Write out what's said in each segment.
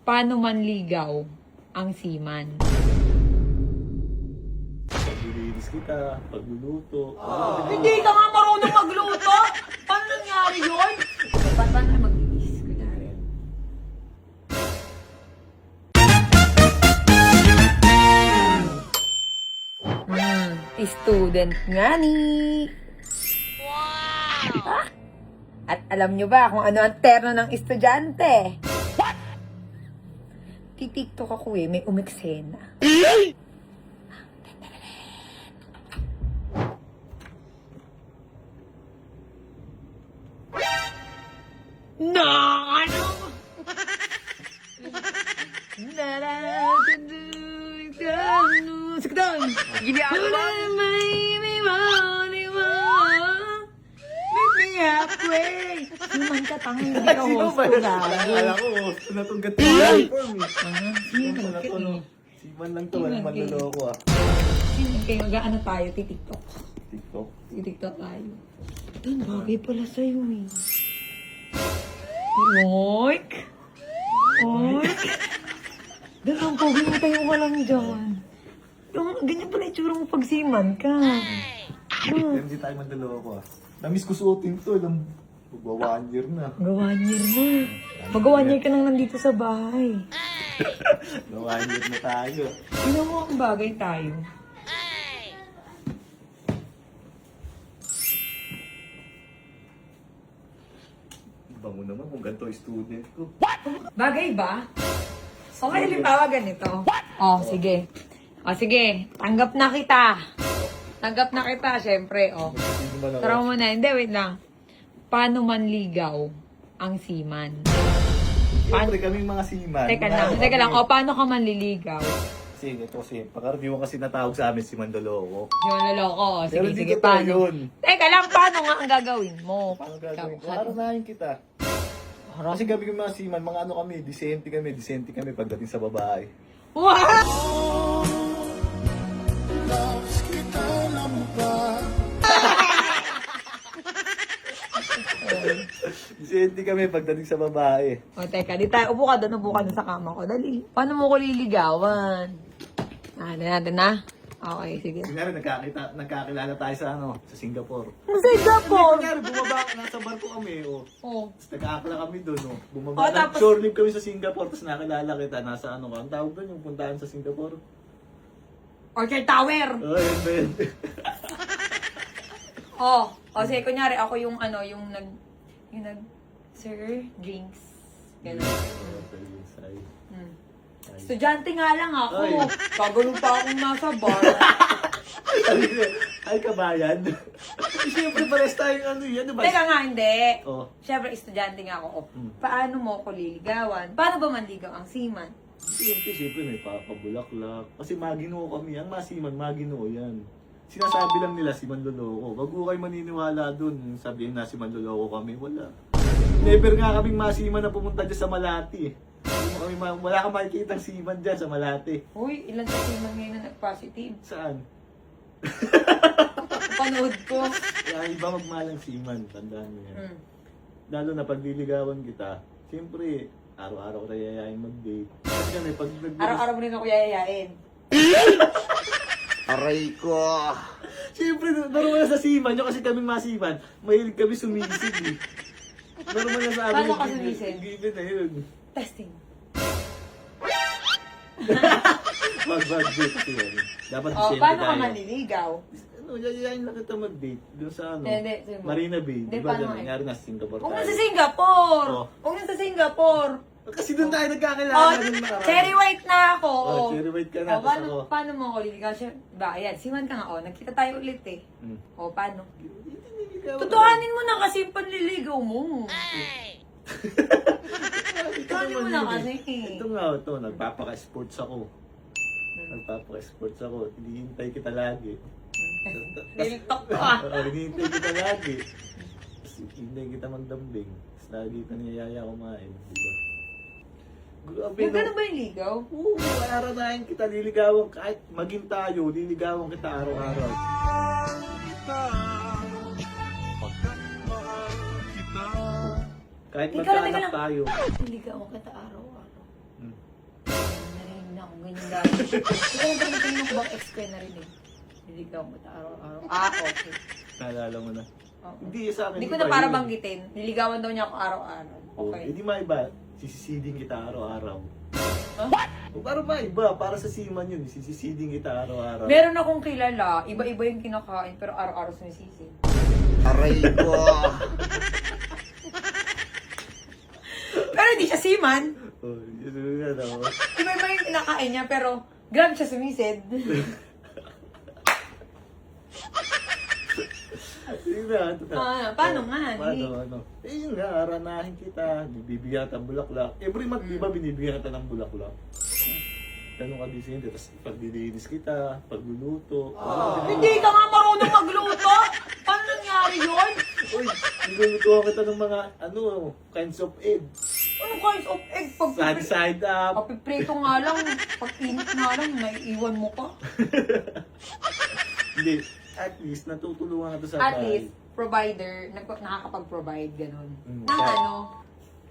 Paano manligaw ang seaman? Paglilinis kita, pagluluto. Hindi ka nga marunong magluto! Paano nangyari yun? Paano na maglinis? Kunyari. Student nga ni. Wow! At alam nyo ba kung ano ang terno ng estudyante? What? Titiktok ako may umeksena. No! Ano? Saktan! Gini ako ba? Meet me halfway! Siman ka tang hindi ka host ko gago. Akala ko, host na itong gatiyan. Siman ka eh. Siman lang to, walang manloloko ah. Siman kayo, gaano tayo? Titiktok. TikTok. Titiktok tayo. Ang bagay pala sa'yo eh. Oink! Oink! Dahil ang pogi mo tayo ka lang dyan. Ganyan pala itsura mo pag siman ka. Hindi tayo manloloko ah. Namiss ko suotin to, ilang magwa 1 year na. Gawa year na. Magawa year ka nang nandito sa bahay. Gawa 1 year na tayo. Sino mo ang bagay tayo? Bango naman kung ganito yung student ko. Bagay ba? Okay, halimbawa ganito. Oh, sige. Oh, sige. Tanggap na kita. Tanggap na kita, syempre. Oh. Hindi naman ako. Tara mo na. Hindi, wait lang. Paano manligaw ang seaman? Siyempre kaming mga seaman. Teka lang. O, paano ka manliligaw? Kasi ito kasi, pagka-review kasi natawag sa amin si Mandoloko. Yung loloko. O, Pero sige, hindi sige. totoo Paano? yun. Teka lang, paano nga ang gagawin mo? Paano gagawin ko? Aranahin kita. Kasi gabi kami mga seaman, mga ano kami, disente kami pagdating sa babae. Wow! Disente kami pagdating sa babae. O, teka. Di tayo. Upo ka doon sa kama ko. Dali. Paano mo ko liligawan? Natin na. Okay, sige. Kunyari, nagkakilala tayo sa sa Singapore. Singapore! Kunyari, bumaba, nasa barko kami, Oh. Tapos nagkakila kami doon, Bumaba, Oh, tapos- shore leave kami sa Singapore, tapos nakilala kita, nasa ka, ang tawag doon, yung puntahan sa Singapore. Orchard Tower! Oh, yun ba yun? Oh. O, sige, kunyari, ako yung sir, drinks. Ganun. Hmm. Estudyante nga lang ako. Ay. Kagano pa akong nasa bar. Ay, kabayan. Siyempre, pares tayong yan, diba? Teka nga, hindi. Oh. Siyempre, estudyante nga ako. Oh, Hmm. paano mo ako liligawan? Paano ba manligaw ang seaman? Siyempre, may papabulaklak. Kasi maginoo kami. Ang masiman, maginoo yan. Sinasabi lang nila si Manloloko. Wag ko kayo maniniwala dun. Sabihin na si Manloloko kami. Wala. Never nga kaming masiman na pumunta dyan sa Malati. Wala kang makikita ang siman dyan sa Malati. Uy, ilan sa seaman ngayon na nag-positive? Saan? Panood ko. Kaya iba magmalang siman. Tandaan mo yan. Hmm. Lalo na pag liligawan kita, siyempre, araw-araw ko yayain mag-date. Kasi kami, pag Araw-araw mo rin ako yayayain. Aray ko! Siyempre, normal na sa siman nyo kasi kami masiman. Mahilig kami sumisig eh. Normal na sa amin. Paano ka yung sumisig? Given na yun. Testing. Mag-date kasi yan. Dapat Oh, disente paano ka tayo. manliligaw? Yayain lang kita mag-date. Doon sa Hindi, sige. Marina Bay. Hindi, Di ba paano dyan? nga? Nangyari na sa Singapore Huwag na tayo. sa Singapore! Oh. Huwag na sa Singapore! Kasi doon tayo nagkakilala. Oh, nung nakaraan. cherry white na ako. Oh, cherry white ka na. Oh, Tapos ako. paano mo ako liligaw? Ba, ayan, siman ka nga. Oh, nagkita tayo ulit eh. Hmm. Oh, paano? Nililigawan Tutuhanin mo na kasi yung panliligaw mo. Ito Tutuhanin mo naman na yun kasi eh. eh. Ito nga, nagpapaka-sports ako. Nagpapaka-sports ako. Hinihintay kita lagi. Real talk ko ah. Hinihintay kita lagi. Tapos hinihintay kita magdambing. Tapos lagi ka niyayaya kumain. Diba? Grabe Yung ganun ba yung ligaw? Oo, aranahin kita. Liligawan kahit maging tayo. Liligawan kita araw-araw. Kahit Teka lang, magkaanak teka lang. tayo. Ligaw kita araw-araw. Hmm. dati. Hindi ko nagkakating yung bang ex ko na rin eh. Niligaw mo ta araw-araw. Ah, okay. Naalala mo na. Oo. Hindi sa akin. Hindi ko iba na para yun. banggitin. Niligawan daw niya ako araw-araw. Oh, Okay. hindi maiba. Sisisiding kita araw-araw. Huh? O para maiba, para sa seaman yun. Sisisiding kita araw-araw. Meron akong kilala, iba-iba yung kinakain pero araw-araw sumisisi. Aray ko. Pero hindi siya seaman. Oh, yun nga daw. Iba-iba yung kinakain niya pero grabe siya sumisid. Yun nga. Paano nga? Paano? Eh yun nga, aranahin kita. Bibigyan kita ng bulaklak. Every month, di ba binibigyan kita ng bulaklak? Ganun ka disente. Tapos pagdilinis kita, pagluluto. Hindi ka nga marunong magluto! Paano nangyari yun? Uy, nilulutuan kita ng mga, kinds of egg. Ano kinds of egg? Side side up. Papiprito nga lang, pag-init nga lang, naiiwan mo pa. Hindi, at least natutulungan ka to sa At bahay. least, provider, nakakapag-provide, ganun. Mm. Ng ano?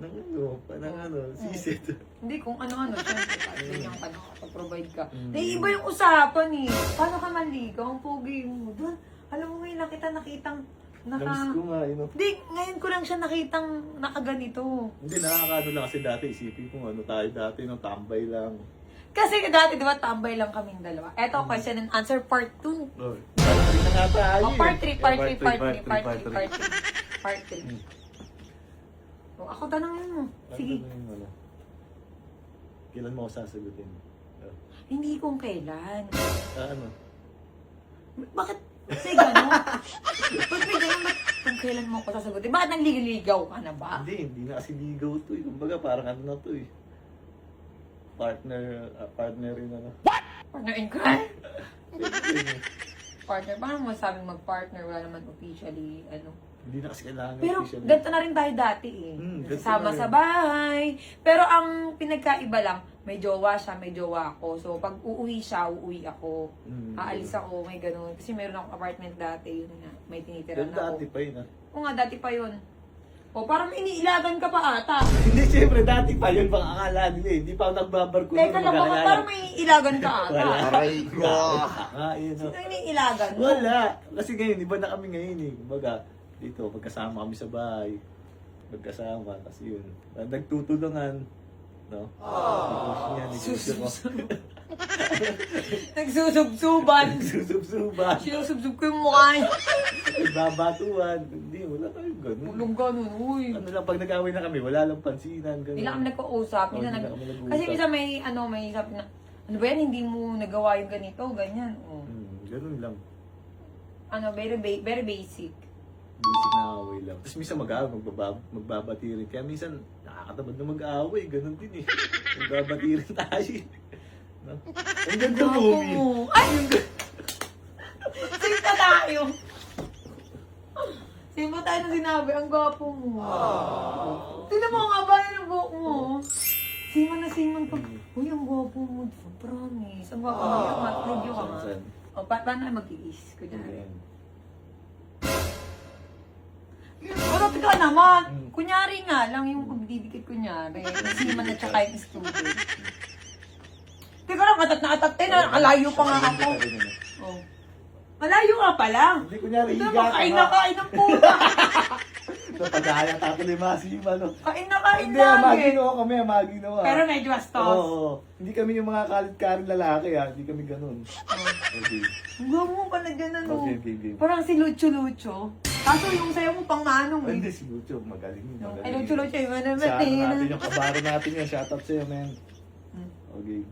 Ng sisit. Hindi, kung ano-ano, syempre, kahit ganyan ka nakakapag-provide ka. Mm. Naiiba yung usapan eh. Paano ka manligaw? Ang pogi mo. Diba? Alam mo ngayon, nakitang Namiss ko nga, Hindi, ngayon ko lang siya nakitang nakaganito. Hindi, nakakaano lang kasi dati, isipin ko tayo dati, tambay lang. Kasi dati, di ba, tambay lang kaming dalawa. Eto, question and answer part 2. Oh, part 3 na nga tayo. Oh, part 3, part 3, part 3, part 3, three. part 3. Part 3. Oh, ako tanongin mo. Sige. Kailan mo ako sasagutin? Hindi kung kailan. Ano? Bakit? Kasi gano'n. Ba't may gano'n? Ba't kung kailan mo ako sasagutin? Bakit nangliligaw ka na ba? Hindi na kasi ligaw to eh. Kumbaga parang ano na to eh. Partner rin ano. Partner in crime? Pwede. Partner, paano mo sabing mag-partner? Wala naman officially, ano. Hindi na kasi kailangan Pero officially. ganito na rin tayo dati eh. ganito Nasama na rin. sa bahay. Pero ang pinagkaiba lang, may jowa siya, may jowa ako. So pag uuwi siya, uuwi ako. Aalis ako, may ganun. Kasi meron akong apartment dati, yun nga. May tinitira Ganun na ako. dati pa yun ah. Oo nga, dati pa yun. O, parang iniilagan ka pa ata. Hindi, siyempre dati pa yun. Bang akala nila eh. Hindi pa ako nagbabarko. Teka lang, baka parang may iniilagan ka ata. Wala. Aray ko. Yun Sino oh. iniilagan mo? Wala. Kasi ngayon, iba na kami ngayon eh. Kumbaga, dito, magkasama kami sa bahay. Magkasama. Kasi yun. Nagtutulungan. No? Nagsusubsuban. Nagsusubsuban. Sinusubsub ko yung mukha niya. Nagbabatuan. Hindi, wala tayong ganun. Ulong ganun, uy. Ano lang, pag nag-away na kami, wala lang pansinan. Ganun. Hindi lang kami nagkausap. Oh, Minsan hindi nag... na kami nag-uusap. Kasi minsan may sabi na, ano ba yan, hindi mo nagawa yung ganito, ganyan. Oh. Ganun lang. Ano, very basic. Basic na away lang. Tapos minsan mag-away, magbabati rin. Kaya minsan, nakakatamad na mag-away. Ganun din eh. Magbabati rin tayo. No? Ang ganda mo, Umi. Ay! Sinta tayo. Simba tayo na sinabi, ang gwapo mo. Tignan mo nga ba yung buhok mo? Siman na siman pag, uy, ang gwapo mo. Promise. Ang gwapo mo. Review ka nga. Saan? O, paano na mag-iis? Kunyari. Ayan. Pero tika naman, kunyari nga lang yung pagdidikit kunyari. Siman na tsaka yung student. Teka lang, atat na atat. Nakalayo pa nga ako. Oh. Malayo ka pa lang. Hindi, kunyari, Ito higa mo, ka kain nga. na kain ng puta. Napagaya tato ni Masima, no? Kain na kain Hindi, namin. amagino kami, amagino ah. Pero medyo astos. Oo. Hindi kami yung mga kalit-karing lalaki ah. Hindi kami ganun. Okay. Huwag mo pa na dyan ano. Okay. Parang si Lucho. Kaso yung sayo mo pang manong eh. Hindi, si Lucho, magaling yun. Magaling. Ay, Lucho yung ano Sa ano natin, natin. yung kabaro natin yan. Shout out sa'yo, man. Okay.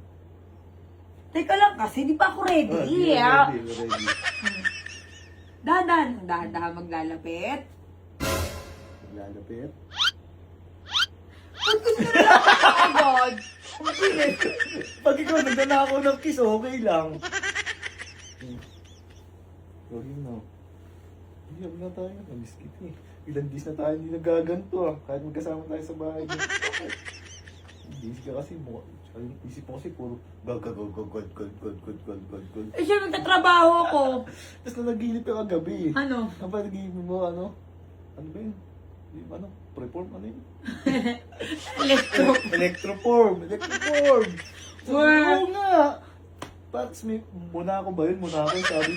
Teka lang kasi, di pa ako ready. Ready. Dahan-dahan maglalapit. Lalapit. Ba't gusto na lang agad? Ang pilit. Pag ikaw nagdala ako ng kiss, okay lang. Okay na. Hindi, huwag na tayo. Namiss kita eh. Ilang days na tayo hindi nagaganto ah. Kahit magkasama tayo sa bahay. Busy ka kasi mo. Isip mo kasi puro god. Eh, siya magtatrabaho ko. Tapos na nagilip ka kagabi. Ano? Kapag nagilip mo ano ba yun? Ano? Preform? Ano yun? Electro. Electroform. Oo nga. Tapos may, muna ako ba yun? Muna ako, sabi.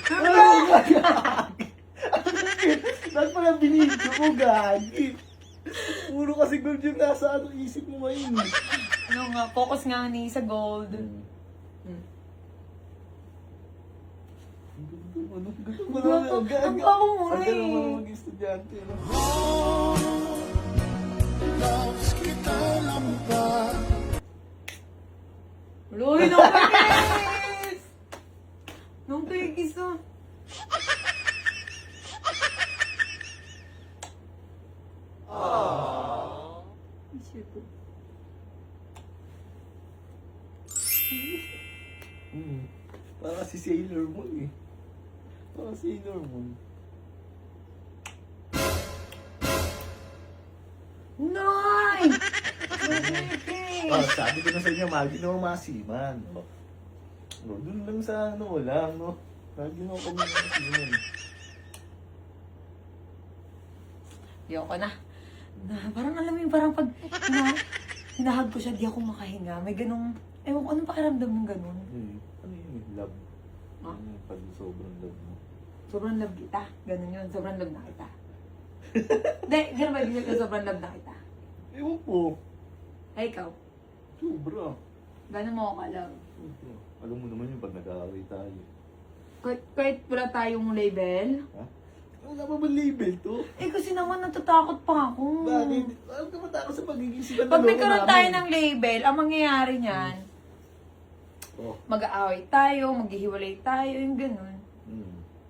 Dahil pala binidyo ko, gagi. Puro kasi gold yung nasa isip mo ngayon. Ano nga, focus nga ni sa gold. Ang bago mo Ang eh. galing mo maging estudyante. No? Uloy, nung kikis! Nung kikis oh. Shit. Para si Sailor Moon eh. Para Sailor Moon. Nay! Sabi ko na sa inyo, maginaw masiman. No, dun lang sa ano lang, no? Maginaw kami masiman. Ayoko na. Parang alam mo yung parang pag hinahag ko siya, di ako makahinga. May ganong, ewan ko, anong pakiramdam ng ganon? Ano yun? Love. Ah? Ano yung pag sobrang love mo? Sobrang love kita. Ganon yun, sobrang love na kita. Hindi, gano'n ba ibig sabihin sobrang love na kita? Ewan po. Ay, ikaw. Sobra. Gano'n mo ako ka-love? Sobra. Alam mo naman yung pag nag-aaway tayo. Kahit wala tayong label? Ha? Wala pa ba label to? Eh kasi naman natatakot pa ako. Bakit? Alam ka matakot sa pagiging sikat na Pag loko nagkaroon tayo namin. ng label, ang mangyayari niyan, Oh. mag-aaway tayo, maghihiwalay tayo, yung ganun.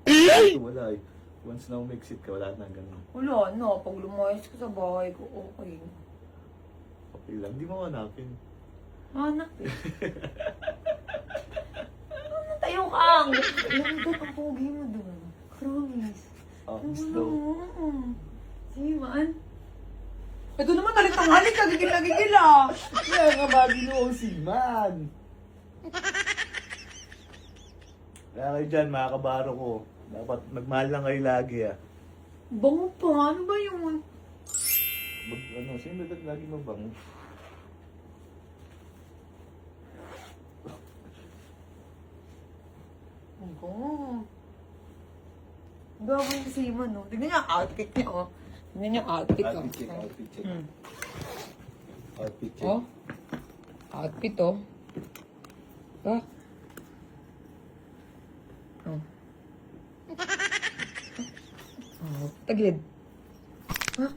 Ito wala eh. Once na umexit ka, wala na ganun. Wala, no. Pag lumayas ko sa bahay ko, okay. Okay lang, di mo hanapin. Anak eh. Ano tayo ka? Alam mo ang pogi mo doon. Promise. Office daw. Sige man. Ito naman, galit ang halik. Nagigil ah. Kaya nga maginoong si Man. Kaya kayo dyan, mga kabaro ko. Dapat magmahal lang kayo lagi ah. Bango pa. Ano ba yun? Sino dapat lagi mabango? Ang bango. Gawin si Simon, no? Tignan niya ang outfit niya, oh. Tignan niya ang outfit, oh. Outfit check, outfit check. Outfit check. Oh. Outfit, oh. Ah. Oh. Oh, tagilid. Ha?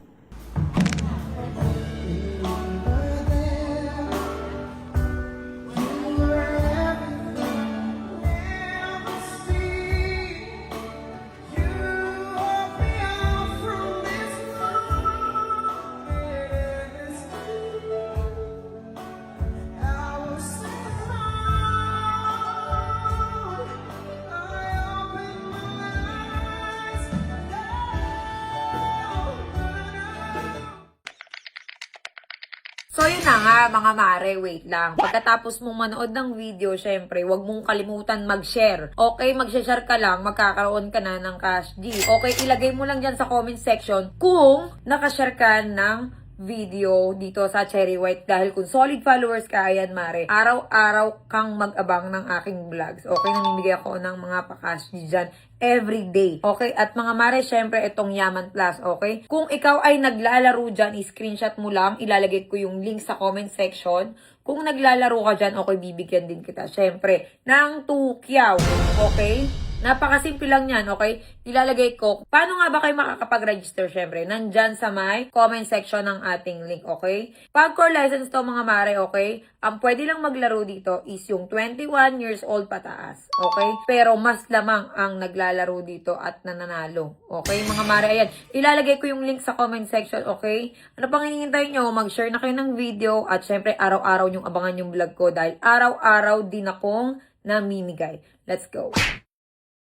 So yun na nga mga mare, wait lang. Pagkatapos mong manood ng video, syempre, wag mong kalimutan mag-share. Okay, mag-share ka lang, magkakaroon ka na ng Cash G. Okay, ilagay mo lang dyan sa comment section kung nakashare ka ng video dito sa Cherry White. Dahil kung solid followers ka, ayan mare, araw-araw kang mag-abang ng aking vlogs. Okay, namimigay ako ng mga pa-Cash G dyan every day. Okay? At mga mare, syempre, itong Yaman Plus. Okay? Kung ikaw ay naglalaro dyan, i-screenshot mo lang. Ilalagay ko yung link sa comment section. Kung naglalaro ka dyan, okay, bibigyan din kita. Syempre, ng 2 kyaw. Okay? Napakasimple lang yan, okay? Ilalagay ko. Paano nga ba kayo makakapag-register? Syempre, nandyan sa may comment section ng ating link, okay? Pag core license to mga mare, okay? Ang pwede lang maglaro dito is yung 21 years old pataas, okay? Pero mas lamang ang naglalaro dito at nananalo, okay? Mga mare, ayan. Ilalagay ko yung link sa comment section, okay? Ano pang hinihintay nyo? Mag-share na kayo ng video at syempre, araw-araw yung abangan yung vlog ko dahil araw-araw din akong namimigay. Let's go!